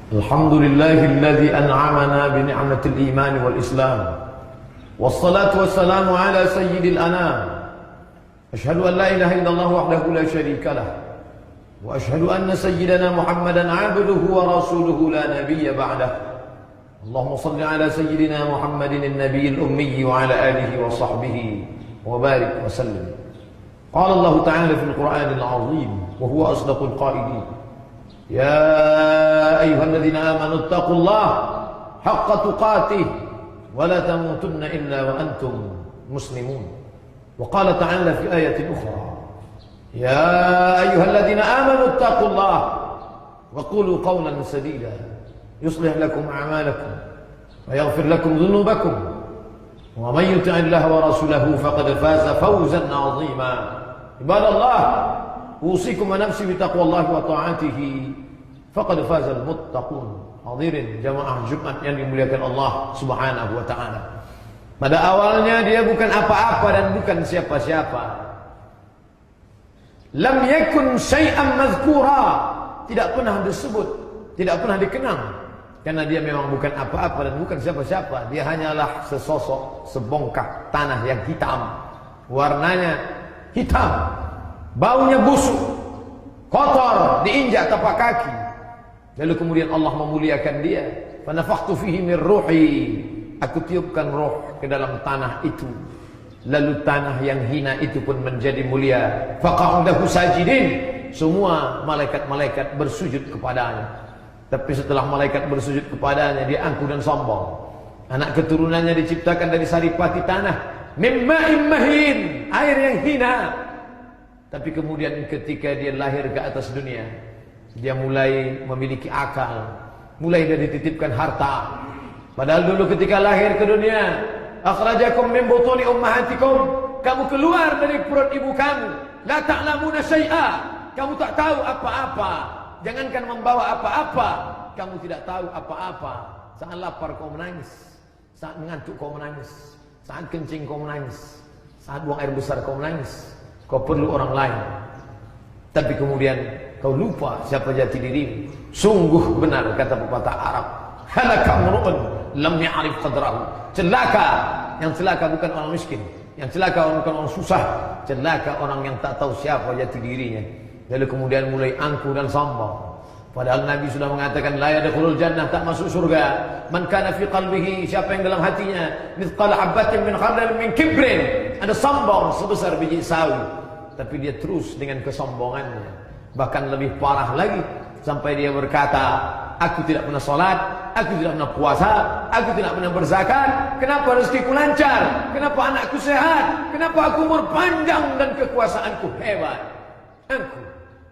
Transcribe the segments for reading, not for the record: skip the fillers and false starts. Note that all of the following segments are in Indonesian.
Alhamdulillahilladzi an'amana bi ni'matil iman wal islam. Wassalatu wassalamu ala sayyidil anam. Asyhadu an la ilaha illallah wahdahu la syarika lah. Wa asyhadu anna sayyidana Muhammadan 'abduhu wa rasuluhu la nabiyya ba'dah. Allahumma shalli ala sayyidina Muhammadin an-nabiyil ummi wa ala alihi wa sahbihi wa barik wa sallim. Qala Allah ta'ala fil Qur'anil 'azim wa huwa asdaqul qailin. يا أيها الذين آمنوا اتقوا الله حق تقاته ولا تموتن إلا وأنتم مسلمون. وقال تعالى في آية أخرى يا أيها الذين آمنوا اتقوا الله وقولوا قولا سديدا يصلح لكم أعمالكم ويغفر لكم ذنوبكم ومن يطع الله ورسوله فقد فاز فوزا عظيما. عباد الله أوصيكم ونفسي بتقوى الله وطاعته faqad fazal muttaqun. Hadirin jamaah Jumat yang dimuliakan Allah Subhanahu wa taala. Pada awalnya dia bukan apa-apa dan bukan siapa-siapa. Lam yakun syai'an mazkura, tidak pernah disebut, tidak pernah dikenang, karena dia memang bukan apa-apa dan bukan siapa-siapa. Dia hanyalah sesosok sebongkah tanah yang hitam, warnanya hitam, baunya busuk, kotor, diinjak tapak kaki. Lalu kemudian Allah memuliakan dia. Fanafakhtu fihi min ruhi, aku tiupkan roh ke dalam tanah itu. Lalu tanah yang hina itu pun menjadi mulia. Faqa'udahu sajidin, semua malaikat-malaikat bersujud kepadanya. Tapi setelah malaikat bersujud kepadanya, dia angkuh dan sombong. Anak keturunannya diciptakan dari saripati tanah, mimma'im mahin, air yang hina. Tapi kemudian ketika dia lahir ke atas dunia, dia mulai memiliki akal, mulai dia dititipkan harta. Padahal dulu ketika lahir ke dunia, akhrajakum min butuni ummahatikum, kamu keluar dari perut ibu kamu, la ta'lamuna syai'a, kamu tak tahu apa-apa. Jangankan membawa apa-apa, kamu tidak tahu apa-apa. Saat lapar kau menangis, saat mengantuk kau menangis, saat kencing kau menangis, saat buang air besar kau menangis. Kau perlu orang lain. Tapi kemudian kau lupa siapa jati dirimu. Sungguh benar kata pepatah Arab, halaka mur'un lam ya'rif qadrahu. Celaka, yang celaka bukan orang miskin, yang celaka bukan orang susah, celaka orang yang tak tahu siapa jati dirinya. Lalu kemudian mulai angkuh dan sombong. Padahal Nabi sudah mengatakan la yadkhulul jannah, tak masuk surga man kana fi qalbihi, siapa yang dalam hatinya mithqala habatin min khardal min kibrin, ada sombong sebesar biji sawi, tapi dia terus dengan kesombongannya. Bahkan lebih parah lagi, sampai dia berkata, aku tidak pernah sholat, aku tidak pernah puasa, aku tidak pernah berzakat. Kenapa rezekiku lancar? Kenapa anakku sehat? Kenapa aku umur panjang dan kekuasaanku hebat? Aku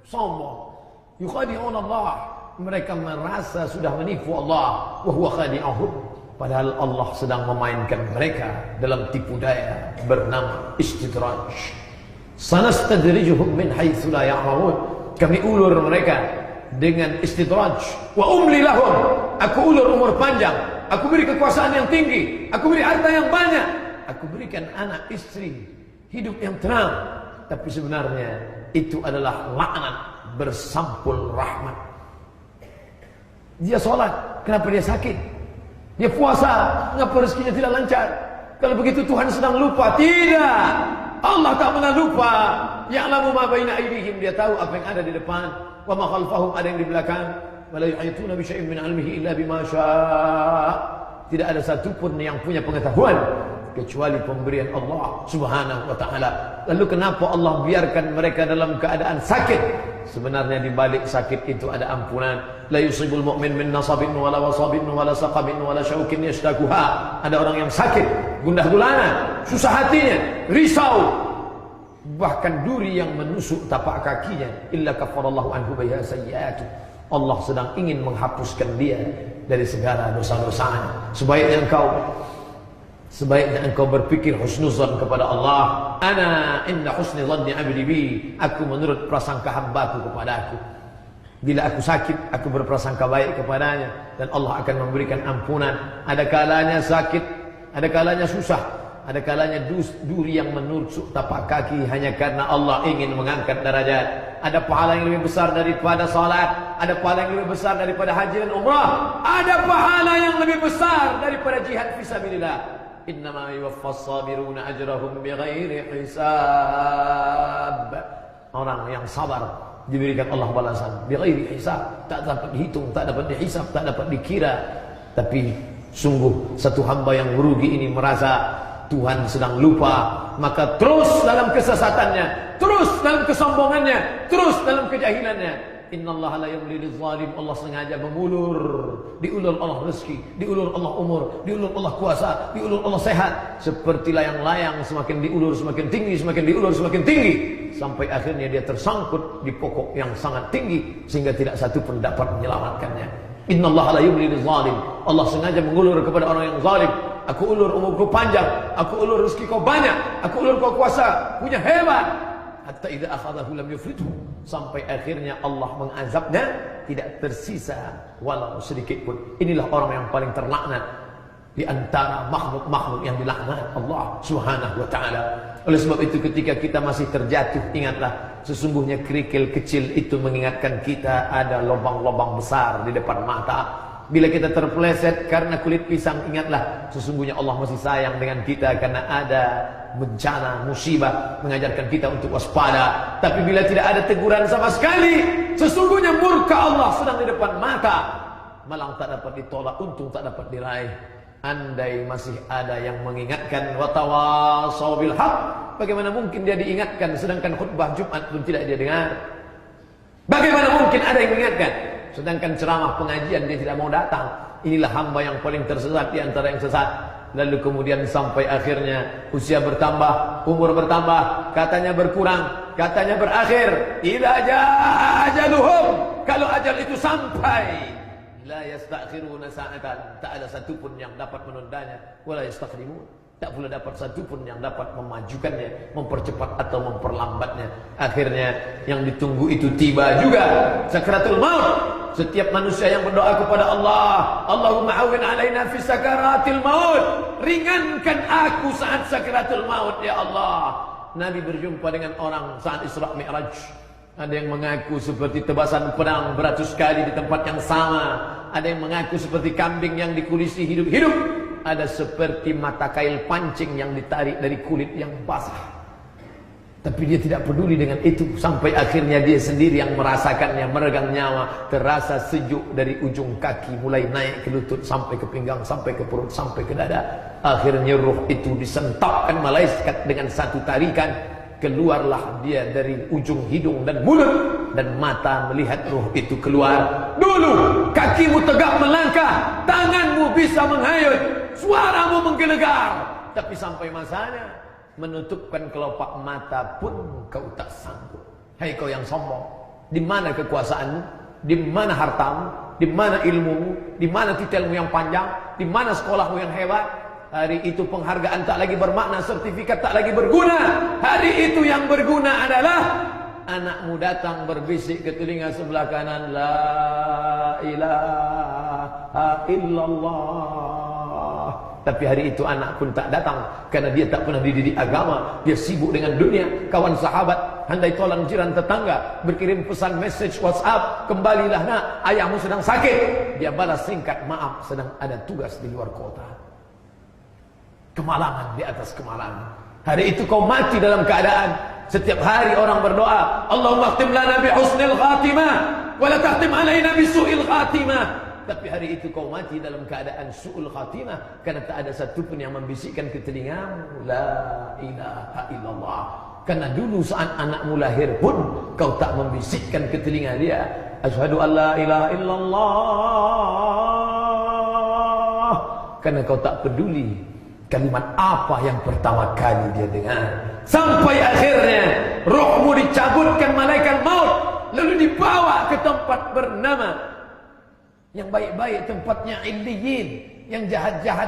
sombong. Yukhadi'un Allah, mereka merasa sudah menipu Allah, wa huwa khadi'uhum, padahal Allah sedang memainkan mereka dalam tipu daya bernama istidraj. Sanastadrijuhum min haitsu la ya'lamun, kami ulur mereka dengan istidraj. Wa umli lahum, aku ulur umur panjang, aku beri kekuasaan yang tinggi, aku beri harta yang banyak, aku berikan anak istri, hidup yang tenang. Tapi sebenarnya itu adalah laknat bersampul rahmat. Dia sholat, kenapa dia sakit? Dia puasa, kenapa rezekinya tidak lancar? Kalau begitu Tuhan sedang lupa? Tidak, Allah tak pernah lupa. Ya'lamu ma baina aydihim, dia tahu apa yang ada di depan, wa ma khalfahum, ada yang di belakang. Wa la yuhituna bi syai'in min 'ilmihi illa bima syaa. Tidak ada satupun yang punya pengetahuan kecuali pemberian Allah Subhanahu wa taala. Lalu kenapa Allah biarkan mereka dalam keadaan sakit? Sebenarnya di balik sakit itu ada ampunan. La yusibul mu'min min nasabin wala wasabin wala saqabin wala syaukin yashtakuha. Ada orang yang sakit, gundah gulana, susah hatinya, risau, bahkan duri yang menusuk tapak kakinya. Illa kafarallahu anhu biha sayyi'atu. Allah sedang ingin menghapuskan dia dari segala dosa-dosanya. Sebaiknya engkau berpikir husnuzan kepada Allah. Ana inda husni dhanni abdi bi, aku menurut prasangka hambaku kepada aku. Bila aku sakit, aku berprasangka baik kepadanya, dan Allah akan memberikan ampunan. Ada kalanya sakit, ada kalanya susah, Ada kalanya duri yang menusuk tapak kaki hanya karena Allah ingin mengangkat derajat. Ada pahala yang lebih besar daripada salat, ada pahala yang lebih besar daripada haji dan umrah, ada pahala yang lebih besar daripada jihad fisabilillah. Innama yuwaffas sabiruna ajrahum bighairi hisab. Orang yang sabar diberikan Allah balasan bighairi hisab, tak dapat dihitung, tak dapat dihisab, tak dapat dikira. Tapi sungguh satu hamba yang merugi ini merasa Tuhan sedang lupa, maka terus dalam kesesatannya, terus dalam kesombongannya, terus dalam kejahilannya. Innallaha la yumli lizalim. Allah sengaja mengulur, diulur Allah rezeki, diulur Allah umur, diulur Allah kuasa, diulur Allah sehat. Seperti layang-layang, semakin diulur semakin tinggi, semakin diulur semakin tinggi, sampai akhirnya dia tersangkut di pokok yang sangat tinggi sehingga tidak satu pun dapat menyelamatkannya. Innallaha la yumli lizalim. Allah sengaja mengulur kepada orang yang zalim. Aku ulur umurku panjang, aku ulur rezeki kau banyak, aku ulur kau kuasa, punya hebat. Hatta idza akhadahu lam yufrithu, sampai akhirnya Allah mengazabnya tidak tersisa walau sedikit pun. Inilah orang yang paling terlaknat di antara makhluk-makhluk yang dilaknat Allah Subhanahu wa taala. Oleh sebab itu ketika kita masih terjatuh, ingatlah sesungguhnya kerikil kecil itu mengingatkan kita ada lubang-lubang besar di depan mata. Bila kita terpeleset karena kulit pisang, ingatlah sesungguhnya Allah masih sayang dengan kita karena ada bencana, musibah mengajarkan kita untuk waspada. Tapi bila tidak ada teguran sama sekali, sesungguhnya murka Allah sedang di depan mata. Malang tak dapat ditolak, untung tak dapat diraih. Andai masih ada yang mengingatkan watawasau bil haq, bagaimana mungkin dia diingatkan sedangkan khutbah Jumat pun tidak dia dengar? Bagaimana mungkin ada yang mengingatkan sedangkan ceramah pengajian dia tidak mau datang? Inilah hamba yang paling tersesat di antara yang sesat. Lalu kemudian sampai akhirnya usia bertambah, umur bertambah, katanya berkurang, katanya berakhir. Idza jaa ajaluhum, kalau ajal itu sampai, la yastakhiruna sa'atan, tak ada satupun yang dapat menundanya, wala yastaqdimun, tak pula dapat satupun yang dapat memajukannya, mempercepat atau memperlambatnya. Akhirnya yang ditunggu itu tiba juga, sakratul maut. Setiap manusia yang berdoa kepada Allah, Allahumma awin alaina fi sakaratil maut, ringankan aku saat sakratul maut ya Allah. Nabi berjumpa dengan orang saat Isra Mi'raj. Ada yang mengaku seperti tebasan pedang beratus kali di tempat yang sama. Ada yang mengaku seperti kambing yang dikulisi hidup-hidup. Ada seperti mata kail pancing yang ditarik dari kulit yang basah. Tapi dia tidak peduli dengan itu. Sampai akhirnya dia sendiri yang merasakannya, meregang nyawa. Terasa sejuk dari ujung kaki, mulai naik ke lutut, sampai ke pinggang, sampai ke perut, sampai ke dada. Akhirnya ruh itu disentapkan malaikat dengan satu tarikan. Keluarlah dia dari ujung hidung dan mulut. Dan mata melihat ruh itu keluar. Dulu kakimu tegak melangkah, tanganmu bisa menghayut, suaramu menggelegar. Tapi sampai masanya menutupkan kelopak mata pun kau tak sanggup. Hai kau yang sombong, di mana kekuasaanmu? Di mana hartamu? Di mana ilmumu? Di mana titelmu yang panjang? Di mana sekolahmu yang hebat? Hari itu penghargaan tak lagi bermakna, sertifikat tak lagi berguna. Hari itu yang berguna adalah anakmu datang berbisik ke telinga sebelah kanan, la ilaha illallah. Tapi hari itu anak pun tak datang karena dia tak pernah dididik agama. Dia sibuk dengan dunia. Kawan sahabat, handai tolan jiran tetangga berkirim pesan message WhatsApp, kembalilah nak, ayahmu sedang sakit. Dia balas singkat, maaf sedang ada tugas di luar kota. Kemalangan di atas kemalangan. Hari itu kau mati dalam keadaan setiap hari orang berdoa, Allahumma khtim lana bi husnil khatimah wa la takhtim alaina bi su'il khatimah. Tapi hari itu kau mati dalam keadaan su'ul khatimah karena tak ada satupun yang membisikkan ke telingamu la ilaha illallah. Karena dulu saat anakmu lahir pun kau tak membisikkan ke telinga dia, asyhadu an la ilaha illallah. Karena kau tak peduli kalimat apa yang pertama kali dia dengar. Sampai akhirnya rohmu dicabutkan malaikat maut, lalu dibawa ke tempat bernama, yang baik-baik tempatnya Illiyin, yang jahat-jahat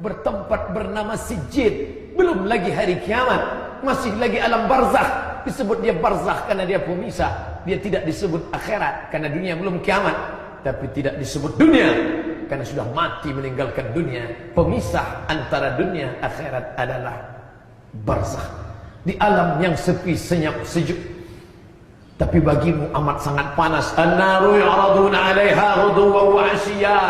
bertempat bernama Sijjid. Belum lagi hari kiamat, masih lagi alam barzakh. Disebut dia barzakh karena dia pemisah. Dia tidak disebut akhirat karena dunia belum kiamat. Tapi tidak disebut dunia, karena sudah mati meninggalkan dunia. Pemisah antara dunia akhirat adalah barzakh, di alam yang sepi, senyap, sejuk. Tapi bagimu amat sangat panas. An-naru yu'raduna 'alaiha ghuduwwan wa 'ashiyya.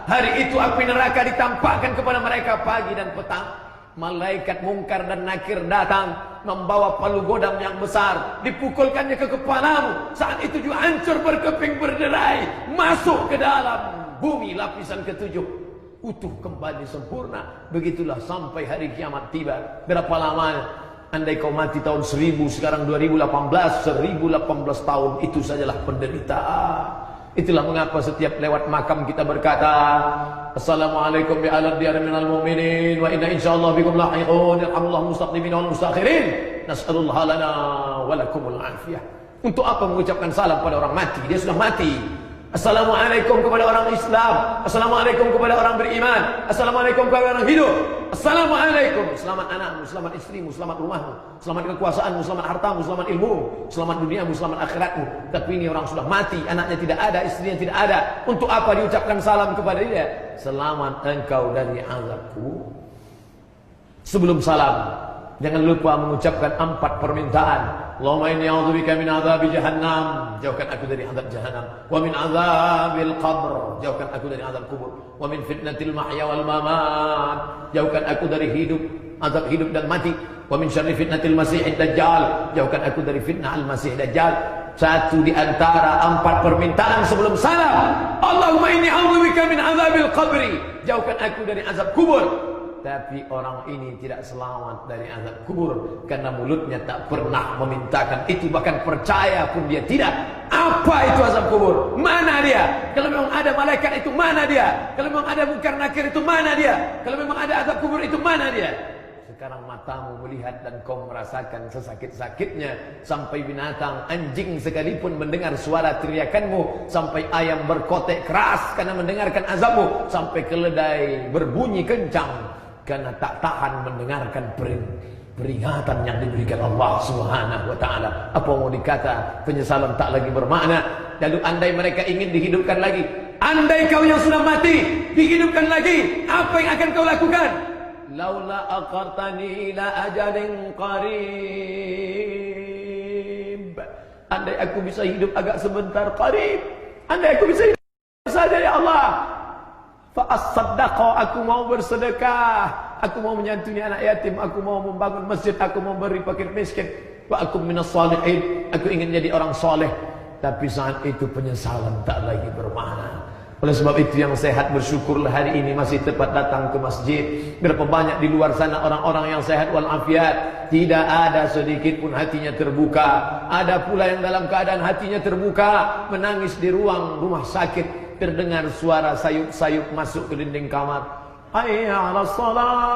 Hari itu api neraka ditampakkan kepada mereka pagi dan petang. Malaikat mungkar dan nakir datang membawa palu godam yang besar, dipukulkannya ke kepalamu. Saat itu juga hancur berkeping berderai, masuk ke dalam bumi lapisan ketujuh, utuh kembali sempurna. Begitulah sampai hari kiamat tiba. Berapa lamanya? Andai kau mati tahun 1000, sekarang 2018, 1018 tahun, itu sajalah penderitaan. Itulah mengapa setiap lewat makam kita berkata, Assalamualaikum bi ala diyar minal mu'minin wa inna insyaallah bikum lahiqun yarhamullah mustaqdimin wal mustakhirin nas'alullah lana wa lakumul afiyah. Untuk apa mengucapkan salam pada orang mati? Dia sudah mati. Assalamualaikum kepada orang Islam, assalamualaikum kepada orang beriman, assalamualaikum kepada orang hidup. Assalamualaikum, selamat anakmu, selamat istrimu, selamat rumahmu, selamat kekuasaanmu, selamat hartamu, selamat ilmumu, selamat duniamu, selamat akhiratmu. Tapi ini orang sudah mati, anaknya tidak ada, istrinya tidak ada. Untuk apa diucapkan salam kepada dia? Selamat engkau dari azabku. Sebelum salam, jangan lupa mengucapkan 4 permintaan. Allahumma inni a'udzubika min adzabi jahannam, jauhkan aku dari azab jahannam, wa min adzabil qabr, jauhkan aku dari azab kubur, wa min fitnatil mahya wal mamat, jauhkan aku dari azab hidup dan mati, wa min syarri fitnatil masiihid dajjal, jauhkan aku dari fitnah al-masih dajjal. Satu di antara 4 permintaan sebelum salam. Allahumma inni a'udzubika min adzabil qabri, jauhkan aku dari azab kubur. Tapi orang ini tidak selamat dari azab kubur karena mulutnya tak pernah memintakan itu, bahkan percaya pun dia tidak. Apa itu azab kubur? Mana dia? Kalau memang ada malaikat itu mana dia? Kalau memang ada munkar nakir itu mana dia? Kalau memang ada azab kubur itu mana dia? Sekarang matamu melihat dan kau merasakan sesakit-sakitnya. Sampai binatang, anjing sekalipun mendengar suara teriakanmu. Sampai ayam berkotek keras karena mendengarkan azabmu. Sampai keledai berbunyi kencang karena tak tahan mendengarkan peringatan yang diberikan Allah Subhanahu wa taala. Apa mau dikata? Penyesalan tak lagi bermakna. Lalu andai mereka ingin dihidupkan lagi, andai kau yang sudah mati dihidupkan lagi, apa yang akan kau lakukan? Laula aqartani ila ajalin qarib. Andai aku bisa hidup agak sebentar, qarib. Andai aku bisa hidup saja ya Allah. Fa'as-saddaqah, aku mau bersedekah, aku mau menyantuni anak yatim, aku mau membangun masjid, aku mau beri fakir miskin. Wa akum minas shalihin, aku ingin jadi orang soleh. Tapi saat itu penyesalan tak lagi bermakna. Oleh sebab itu yang sehat bersyukurlah hari ini masih tepat datang ke masjid. Berapa banyak di luar sana orang-orang yang sehat walafiat, tidak ada sedikit pun hatinya terbuka. Ada pula yang dalam keadaan hatinya terbuka, menangis di ruang rumah sakit. Terdengar suara sayup-sayup masuk ke dinding kamar. Hayya 'alas shalah.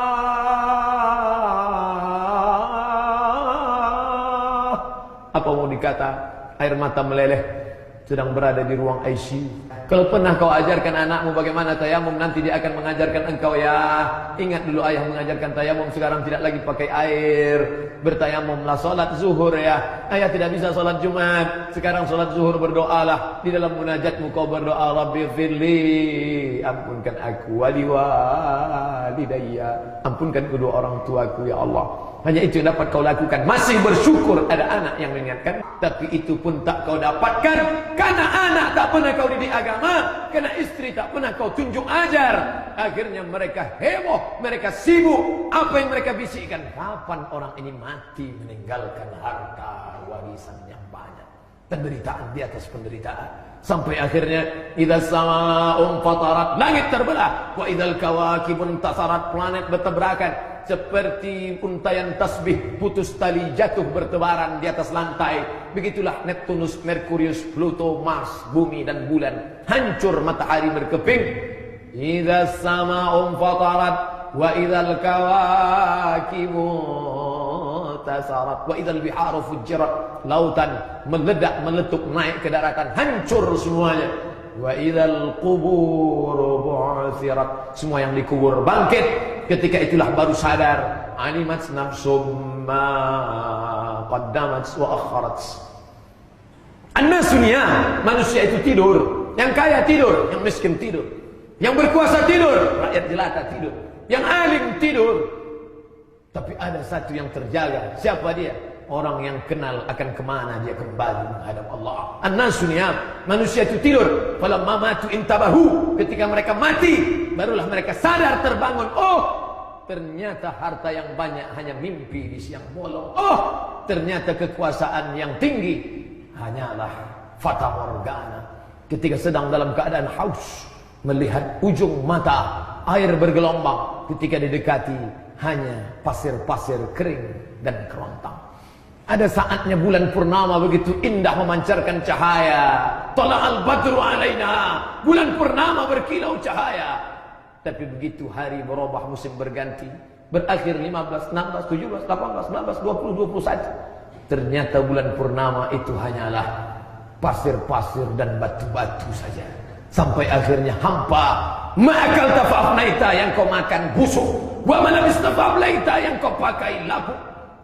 Apa mau dikata? Air mata meleleh, sedang berada di ruang ICU. Kalau pernah kau ajarkan anakmu bagaimana tayamum, nanti dia akan mengajarkan engkau. Ya, ingat dulu ayah mengajarkan tayamum, sekarang tidak lagi pakai air. Bertayamumlah, salat zuhur ya. Ayah tidak bisa salat Jumat, sekarang salat zuhur berdoalah. Di dalam munajatmu kau berdoa, Rabbighfirli, ampunkan aku, wali walidayya, ampunkan kedua orang tuaku ya Allah. Hanya itu yang dapat kau lakukan. Masih bersyukur ada anak yang mengingatkan. Tapi itu pun tak kau dapatkan, karena anak tak pernah kau didik agama, karena istri tak pernah kau tunjuk ajar. Akhirnya mereka heboh, mereka sibuk. Apa yang mereka bisikkan? Kapan orang ini mati meninggalkan harta warisan yang banyak? Penderitaan di atas penderitaan. Sampai akhirnya idza samaa'un fatarat, langit terbelah, wa idzal kawakibun tasarat, planet bertabrakan. Seperti untayan tasbih putus tali jatuh bertebaran di atas lantai. Begitulah Neptunus, Merkurius, Pluto, Mars, bumi dan bulan. Hancur matahari berkeping. Idza sama'un fatarat wa idzal kawakibu tasarat wa idzal biharu fujirat. Lautan meledak, meletup, naik ke daratan, hancur semuanya. Wa idzal qubur bu'tsirat, semua yang dikubur bangkit. Ketika itulah baru sadar, alimat nafsum ma qaddamat wa akharat. An-nas dunia, manusia itu tidur, yang kaya tidur, yang miskin tidur. Yang berkuasa tidur, rakyat jelata tidur. Yang alim tidur. Tapi ada satu yang terjaga. Siapa dia? Orang yang kenal akan kemana dia kembali menghadap Allah. An-nasu niyam. Manusia itu tidur. Falamma matu intabahu. Ketika mereka mati, barulah mereka sadar terbangun. Oh, ternyata harta yang banyak hanya mimpi di siang bolong. Oh, ternyata kekuasaan yang tinggi hanyalah fata morgana. Ketika sedang dalam keadaan haus, melihat ujung mata air bergelombang, ketika didekati hanya pasir-pasir kering dan kerontang. Ada saatnya bulan purnama begitu indah memancarkan cahaya. Tala'al badru alaina. Bulan purnama berkilau cahaya. Tapi begitu hari berubah, musim berganti, berakhir 15, 16, 17, 18, 19, 20, 21. Ternyata bulan purnama itu hanyalah pasir-pasir dan batu-batu saja. Sampai akhirnya hampa. Ma'akal tafa'afnaita, yang kau makan busuk. Wa malabista fa'aflaita, yang kau pakai lapuk.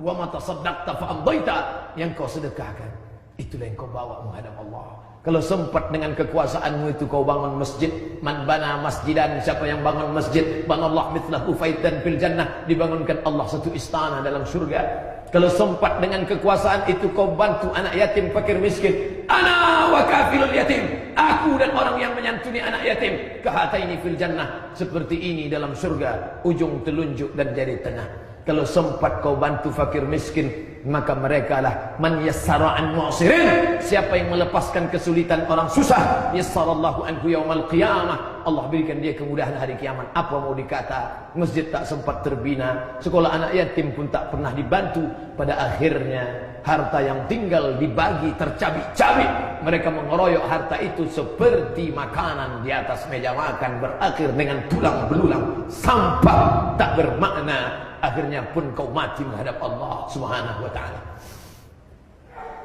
Wa mata saddaqta fa'amdaita, yang kau sedekahkan, itulah yang kau bawa menghadap Allah. Kalau sempat dengan kekuasaanmu itu kau bangun masjid, man bana masjidan, siapa yang bangun masjid, banallahu mithlahu faitan fil jannah, dibangunkan Allah satu istana dalam surga. Kalau sempat dengan kekuasaan itu kau bantu anak yatim, fakir miskin, ana wa kafilul yatim, aku dan orang yang menyantuni anak yatim, kahataini fil jannah, seperti ini dalam surga, ujung telunjuk dan jari tengah. Kalau sempat kau bantu fakir miskin, maka mereka lah man yassara an mu'sirin, siapa yang melepaskan kesulitan orang susah, yassarallahu anhu yaumal qiyamah, Allah berikan dia kemudahan hari kiamat. Apa mau dikata? Masjid tak sempat terbina, sekolah anak yatim pun tak pernah dibantu. Pada akhirnya harta yang tinggal dibagi tercabik-cabik. Mereka mengeroyok harta itu seperti makanan di atas meja makan, berakhir dengan tulang belulang, sampah tak bermakna. Akhirnya pun kau mati menghadap Allah Subhanahu wa ta'ala.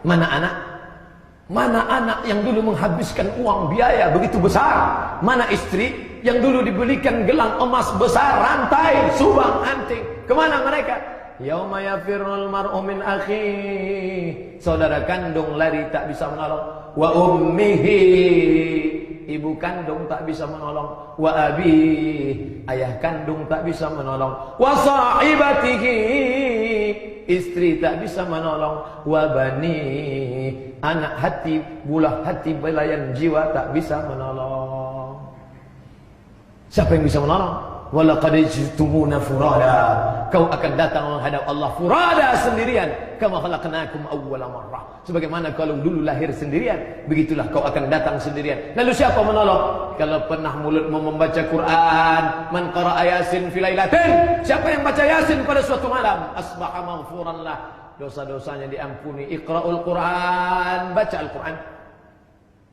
Mana anak? Mana anak yang dulu menghabiskan uang biaya begitu besar? Mana istri yang dulu dibelikan gelang emas besar, rantai, subang, anting? Kemana mereka? Yauma yafirrul mar'u min akhihi. Saudara kandung lari tak bisa menolong. Wa ummihi, ibu kandung tak bisa menolong. Wa abi, ayah kandung tak bisa menolong. Wa sahibatihi, istri tak bisa menolong. Wa bani, anak hati, bulah hati, belayan jiwa tak bisa menolong. Siapa yang bisa menolong? Walaqad jitumuna furada, kau akan datang menghadap Allah furada, sendirian. Kama khalaqnakum awwala marrah, sebagaimana kalau dulu lahir sendirian, begitulah kau akan datang sendirian. Lalu siapa menolong? Kalau pernah mulutmu membaca Quran, man qara'a yasin fi lailatin, siapa yang baca yasin pada suatu malam, asbaha maghfuran lah, dosa-dosanya diampuni. Iqra'ul Quran, baca Al-Quran.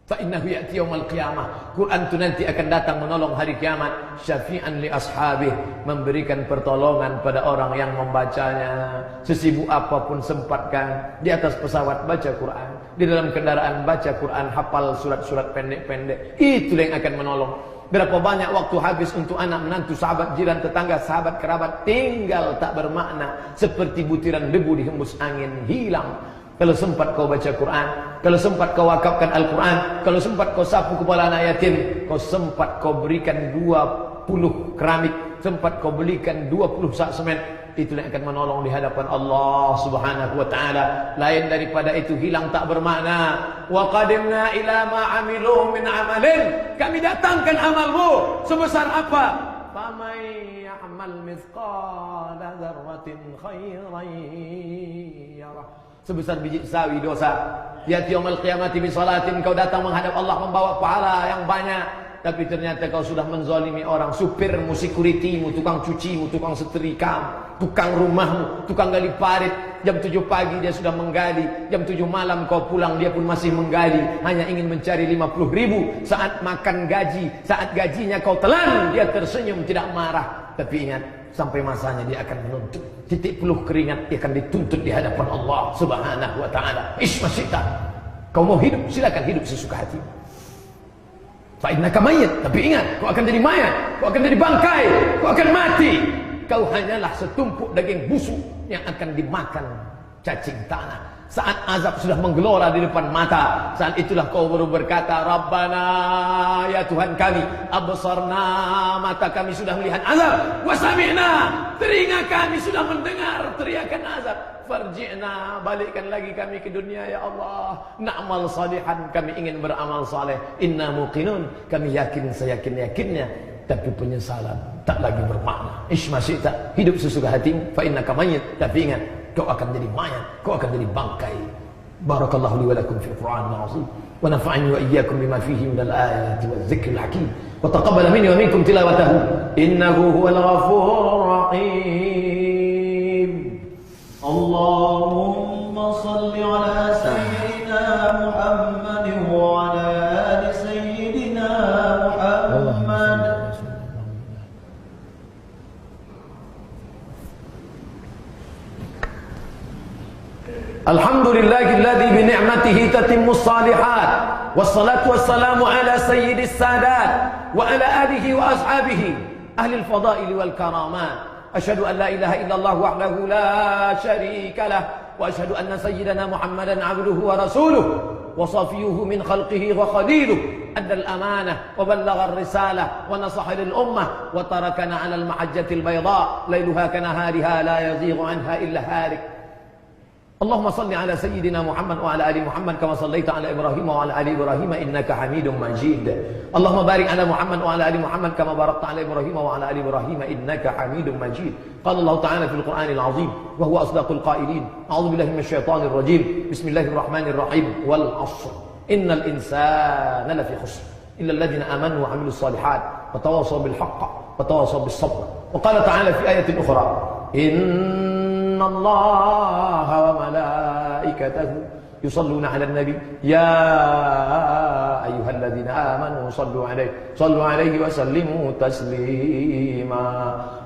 Fa'innahu ya'ti yawmal qiyamah, Quran itu nanti akan datang menolong hari kiamat. Syafi'an li ashabih, memberikan pertolongan pada orang yang membacanya. Sesibuk apapun sempatkan, di atas pesawat baca Quran, di dalam kendaraan baca Quran, hafal surat-surat pendek-pendek, itulah yang akan menolong. Berapa banyak waktu habis untuk anak menantu, sahabat, jiran, tetangga, sahabat, kerabat, tinggal tak bermakna, seperti butiran debu dihembus angin, hilang. Kalau sempat kau baca Quran, kalau sempat kau wakafkan Al-Quran, kalau sempat kau sapu kepala anak yatim, kau sempat kau berikan 20 keramik, sempat kau belikan 20 sak semen, itulah yang akan menolong di hadapan Allah Subhanahu wa ta'ala. Lain daripada itu hilang tak bermakna. Wa qadimna ila ma amilu min amalin, kami datangkan amalmu sebesar apa? Faman ya'mal mithqala dzarratin khairan yarah, sebesar biji sawi dosa. Ya'ti yaumil qiyamati bi salatin, kau datang menghadap Allah membawa pahala yang banyak, tapi ternyata kau sudah menzalimi orang. Supirmu, sekuritimu, tukang cucimu, tukang setrikamu, tukang rumahmu, tukang gali parit, jam 7 pagi dia sudah menggali, jam 7 malam kau pulang dia pun masih menggali, hanya ingin mencari 50.000. Saat makan gaji, saat gajinya kau telan, dia tersenyum tidak marah. Tapi ingat, sampai masanya dia akan menuntut. Titik peluh keringat dia akan dituntut di hadapan Allah Subhanahu wa ta'ala. Ismasyita, kau mau hidup, silakan hidup sesuka hati. Fa innaka mayyit, tapi ingat, kau akan jadi mayat, kau akan jadi bangkai, kau akan mati. Kau hanyalah setumpuk daging busuk yang akan dimakan cacing tanah. Saat azab sudah menggelora di depan mata, saat itulah kau baru berkata, Rabbana, ya Tuhan kami, absarna, mata kami sudah melihat azab, wa sami'na, telinga kami sudah mendengar teriakan azab, farji'na, balikkan lagi kami ke dunia ya Allah, na'mal salihan, kami ingin beramal saleh, inna muqinun, kami yakin seyakin-yakinnya, tapi penyesalan tak lagi bermakna. Ish masyita, hidup sesuka hatimu, fa innaka mayyit, tapi ingat, kau akan jadi mayat, kau akan jadi bangkai. Barakallahu li wa lakum fil Qur'anil azim wa nafa'ani wa iyyakum bima fihi minal ayati waz zikril hakim wa taqabbal minni wa minkum tilawatahu innahu huwal ghafurur rahim. Allahumma shalli ala sayyidina Muhammadin wa ala ali sayyidina Muhammad. Alhamdulillahilladzi bi ni'matihi tatimmus shalihat wassalatu wassalamu ala sayyidis sadat wa ala alihi wa ashabihi ahli al-fadail wal karamat. Asyhadu an la ilaha illallah wahdahu la syarika lah wa asyhadu anna sayyidana Muhammadan 'abduhu wa rasuluh wa safiyuhu min khalqihi wa khaliluh adda al-amanah wa ballagha ar-risalah wa nasaha lil ummah wa tarakana 'ala al-mahajjati al-bayda laylaha kanahariha la yazighu 'anha illa halik. Allahumma salli ala sayyidina Muhammad wa ala ali Muhammad kama sallaita ala Ibrahim wa ala ali Ibrahim innaka Hamidum Majid. Allahumma barik ala Muhammad wa ala ali Muhammad kama barakta ala Ibrahim wa ala ali Ibrahim innaka Hamidum Majid. Qala Allah Ta'ala fil Qur'anil azim wa huwa asdaqul qailin. A'udzu billahi minasy syaithanir rajim. Bismillahirrahmanirrahim. Wal 'ashr. Innal insana lafi khusr illa alladhina amanu wa 'amilus shalihat wa tawassaw bil haqq wa tawassaw bis sabr. Wa qala ta'ala fi ayatin ukhra. إن الله وملائكته يصلون على النبي يا أيها الذين آمنوا صلوا عليه وسلموا تسليما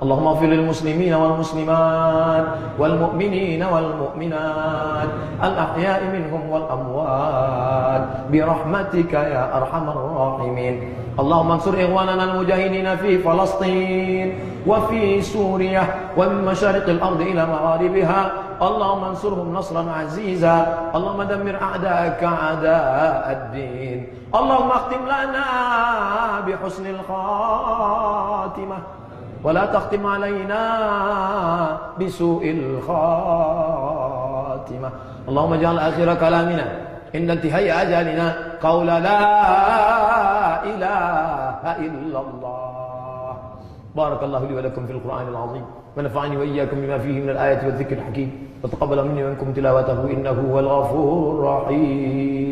اللهم اغفر للمسلمين والمسلمات والمؤمنين والمؤمنات الأحياء منهم والأموات برحمتك يا أرحم الراحمين اللهم انصر إخواننا المجاهدين في فلسطين وفي سوريا ومن مشارق الأرض إلى مغاربها اللهم انصرهم نصرا عزيزا اللهم دمر أعداءك أعداء الدين اللهم اختم لنا بحسن الخاتمة ولا تختم علينا بسوء الخاتمة اللهم اجعل آخر كلامنا عند انتهاء أجلنا قول لا إله إلا الله. بارك الله لي ولكم في القرآن العظيم ونفعني وإياكم بما فيه من الآيات والذكر الحكيم وتقبل مني ومنكم تلاوته إنه هو الغفور الرحيم.